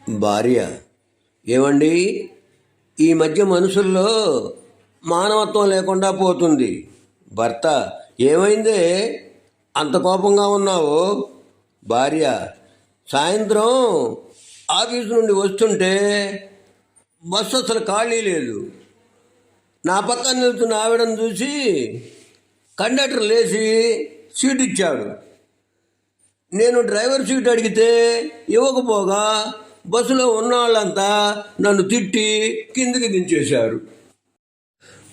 భార్య: ఏమండి, ఈ మధ్య మనుషుల్లో మానవత్వం లేకుండా పోతుంది. భర్త: ఏమైందే అంత కోపంగా ఉన్నావు? భార్య: సాయంత్రం ఆఫీసు నుండి వస్తుంటే బస్సు అసలు ఖాళీ లేదు. నా పక్కన నిలుచున్న ఆవిడను చూసి కండక్టర్ లేచి సీట్ ఇచ్చాడు. నేను డ్రైవర్ సీట్ అడిగితే ఇవ్వకపోగా బస్సులో ఉన్న వాళ్ళంతా నన్ను తిట్టి కిందికి దించేశారు.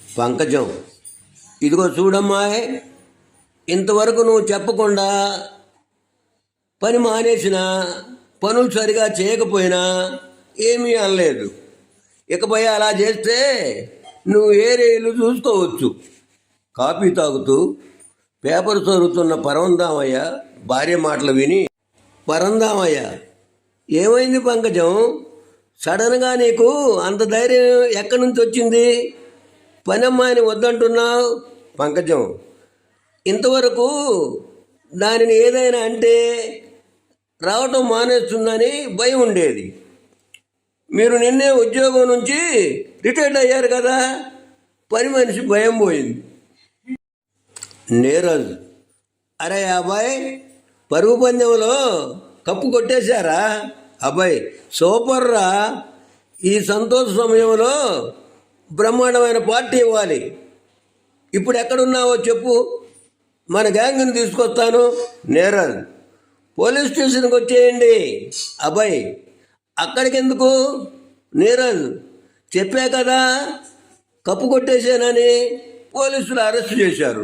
పంకజం: ఇదిగో చూడమ్మాయ్, ఇంతవరకు నువ్వు చెప్పకుండా పని మానేసినా, పనులు సరిగా చేయకపోయినా ఏమీ అనలేదు. ఇకపై అలా చేస్తే నువ్వు వేరే ఇల్లు చూసుకోవచ్చు. కాఫీ తాగుతూ పేపర్ చదువుతున్న పరంధామయ్య భార్య మాటలు విని: పరంధామయ్య: ఏమైంది పంకజం, సడన్గా నీకు అంత ధైర్యం ఎక్కడి నుంచి వచ్చింది? పనమ్మాయిని వద్దంటున్నావు. పంకజం: ఇంతవరకు దానిని ఏదైనా అంటే రావటం మానేస్తుందని భయం ఉండేది. మీరు నిన్నే ఉద్యోగం నుంచి రిటైర్డ్ అయ్యారు కదా, పని మనిషి భయం పోయింది. నీరజ్: అరే అబ్బాయి, పరుగు పందెంలో కప్పు కొట్టేశారా? అబ్బాయి: సూపర్ రా, ఈ సంతోష సమయంలో బ్రహ్మాండమైన పార్టీ ఇవ్వాలి. ఇప్పుడు ఎక్కడున్నావో చెప్పు, మన గ్యాంగ్ని తీసుకొస్తాను. నీరజ్: పోలీస్ స్టేషన్కి వచ్చేయండి. అబ్బాయి: అక్కడికి ఎందుకు? నీరజ్: చెప్పా కదా, కప్పు కొట్టేశానని పోలీసులు అరెస్ట్ చేశారు.